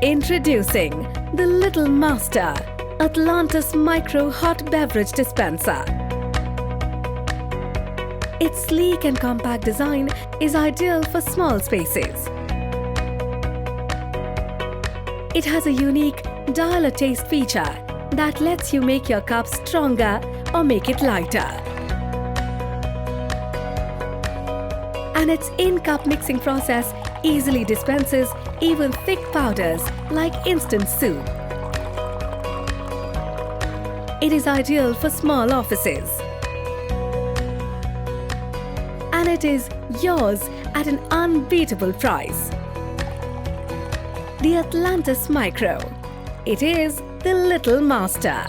Introducing the Little Master Atlantis Micro Hot Beverage Dispenser. Its sleek and compact design is ideal for small spaces. It has a unique dial a taste feature that lets you make your cup stronger or make it lighter. And its in-cup mixing process easily dispenses even thick powders like instant soup. It is ideal for small offices. And it is yours at an unbeatable price. The Atlantis Micro. It is the Little Master.